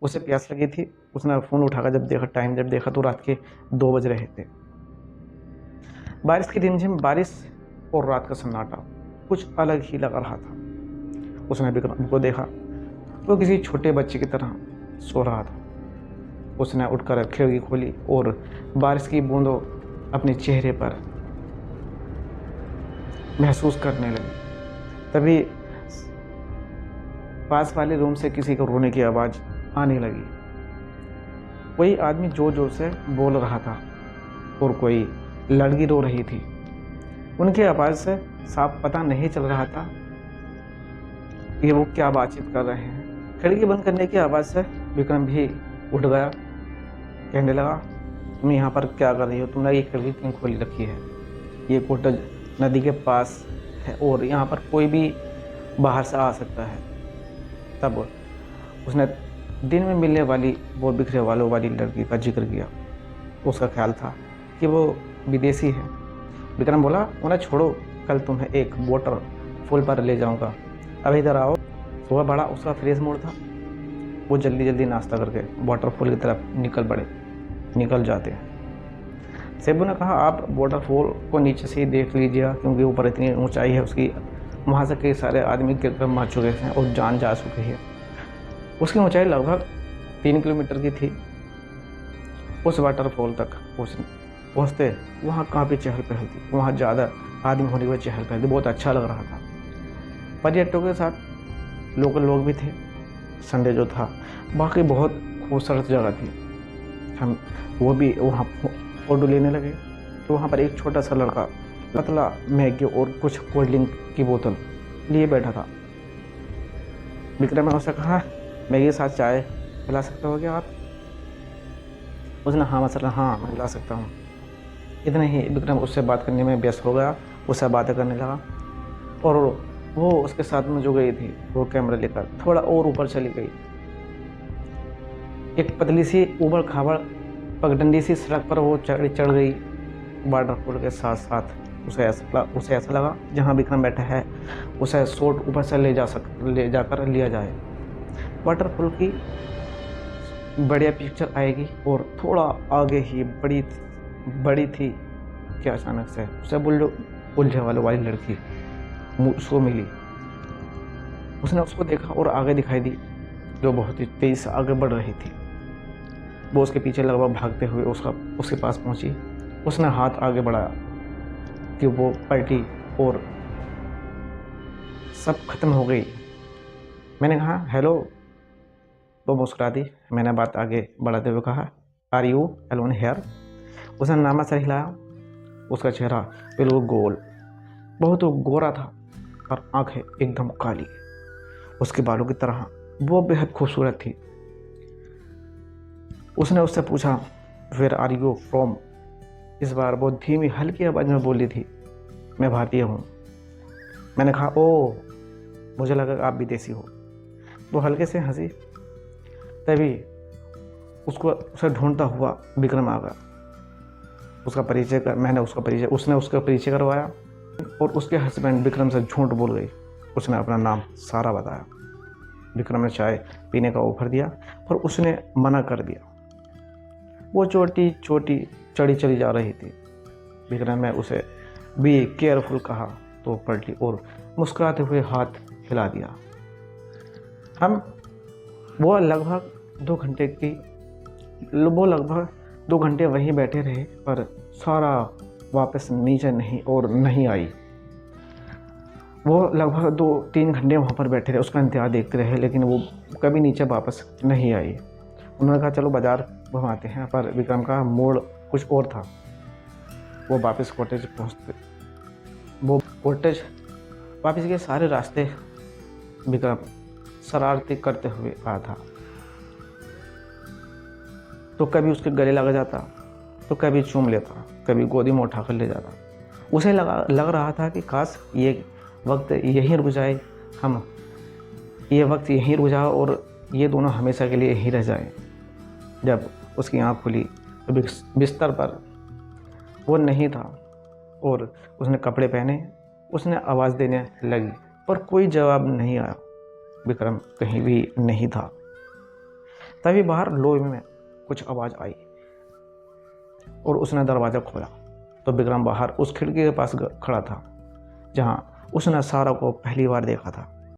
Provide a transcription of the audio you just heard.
उसे प्यास लगी थी। उसने फ़ोन उठाकर जब देखा तो रात के 2 बज रहे थे। बारिश की रिमझिम बारिश और रात का सन्नाटा कुछ अलग ही लग रहा था। उसने विक्रम को देखा, वो किसी छोटे बच्चे की तरह सो रहा था। उसने उठकर खिड़की खोली और बारिश की बूंदों अपने चेहरे पर महसूस करने लगी। तभी पास वाले रूम से किसी को रोने की आवाज़ आने लगी। कोई आदमी जोर जोर से बोल रहा था और कोई लड़की रो रही थी। उनकी आवाज़ से साफ पता नहीं चल रहा था कि वो क्या बातचीत कर रहे हैं। खिड़की बंद करने की आवाज़ से विक्रम भी उठ गया। कहने लगा, तुम यहाँ पर क्या कर रही हो? तुमने ये खिड़की क्यों खोली रखी है? ये कॉटेज नदी के पास है और यहाँ पर कोई भी बाहर से आ सकता है। तब उसने दिन में मिलने वाली वो बिखरे बालों वाली लड़की का जिक्र किया। उसका ख्याल था कि वो विदेशी है। विक्रम बोला, उन्हें छोड़ो, कल तुम्हें एक वाटरफॉल पर ले जाऊंगा, अब इधर आओ। सुबह बड़ा उसका फ्रेश मूड था। वो जल्दी जल्दी नाश्ता करके वाटरफॉल की तरफ निकल जाते हैं। सेबू ने कहा, आप वाटरफॉल को नीचे से ही देख लीजिएगा, क्योंकि ऊपर इतनी ऊंचाई है उसकी, वहाँ से कई सारे आदमी गिर कर मर चुके हैं और जान जा चुकी है। उसकी ऊंचाई लगभग 3 किलोमीटर की थी। उस वाटरफॉल तक पहुँचते वहाँ काफ़ी चहल पहल थी। वहाँ ज़्यादा आदमी होने की वजह चहल पहल थी। बहुत अच्छा लग रहा था। पर्यटकों के साथ लोकल लोग भी थे। संडे जो था, बाकी बहुत खूबसूरत जगह थी। हम वो भी वहाँ फोटो लेने लगे। तो वहाँ पर एक छोटा सा लड़का पतला मैगी और कुछ कोल्ड ड्रिंक की बोतल लिए बैठा था। विक्रम ने उससे कहा, मैगी के साथ चाय पिला सकते हो क्या आप? उसने हाँ मसला, हाँ मैं पिला सकता हूँ। इतने ही विक्रम उससे बात करने में व्यस्त हो गया। उससे बातें करने लगा और वो उसके साथ में जो गई थी वो कैमरा लेकर थोड़ा और ऊपर चली गई। एक पतली सी ऊबड़ खाबड़ पगडंडी सी सड़क पर वो चढ़ गई। वाटरफॉल के साथ साथ उसे ऐसा लगा जहाँ विक्रम बैठा है उसे शॉट ऊपर से ले जाकर लिया जाए। वाटरफॉल की बढ़िया पिक्चर आएगी और थोड़ा आगे ही बड़ी थी कि अचानक से उसे उलझे वाली लड़की उसको मिली। उसने उसको देखा और आगे दिखाई दी, जो बहुत ही तेज से आगे बढ़ रही थी। वो उसके पीछे लगभग भागते हुए उसके पास पहुंची। उसने हाथ आगे बढ़ाया कि वो पलटी और सब खत्म हो गई। मैंने कहा, हेलो। वो मुस्कुरा दी। मैंने बात आगे बढ़ाते हुए कहा, आर यू अलोन हेयर? उसने नामा सर हिलाया। उसका चेहरा बिल्कुल गोल, बहुत गोरा था और आंखें एकदम काली। उसके बालों की तरह वो बेहद खूबसूरत थी। उसने उससे पूछा, वेयर आर यू फ्रॉम? इस बार वो धीमी हल्की आवाज़ में बोली थी, मैं भारतीय हूँ। मैंने कहा, ओह, मुझे लगा आप विदेशी हो। वो हल्के से हंसी। तभी उसे ढूंढता हुआ विक्रम आ गया। उसने उसका परिचय करवाया और उसके हस्बैंड विक्रम से झूठ बोल गई। उसने अपना नाम सारा बताया। विक्रम ने चाय पीने का ऑफर दिया पर उसने मना कर दिया। वो छोटी चढ़ी चली जा रही थी। विक्रम ने उसे बी केयरफुल कहा तो पलटी और मुस्कुराते हुए हाथ हिला दिया। वो लगभग 2 घंटे वहीं बैठे रहे पर सारा वापस नीचे नहीं आई। वो लगभग 2-3 घंटे वहाँ पर बैठे रहे, उसका इंतजार देखते रहे, लेकिन वो कभी नीचे वापस नहीं आई। उन्होंने कहा, चलो बाज़ार घुमाते हैं, पर विक्रम का मूड कुछ और था। वो वापस कॉटेज वापस के सारे रास्ते विक्रम शरारती करते हुए आया था। तो कभी उसके गले लग जाता, तो कभी चूम लेता, कभी गोदी में उठाकर ले जाता। उसे लग रहा था कि काश ये वक्त यहीं रुक जाए, और ये दोनों हमेशा के लिए यहीं रह जाए। जब उसकी आँख खुली तो बिस्तर पर वो नहीं था और उसने कपड़े पहने। उसने आवाज़ देने लगी पर कोई जवाब नहीं आया। विक्रम कहीं भी नहीं था। तभी बाहर लोहे में कुछ आवाज़ आई और उसने दरवाज़ा खोला तो विक्रम बाहर उस खिड़की के पास खड़ा था जहाँ उसने सारा को पहली बार देखा था।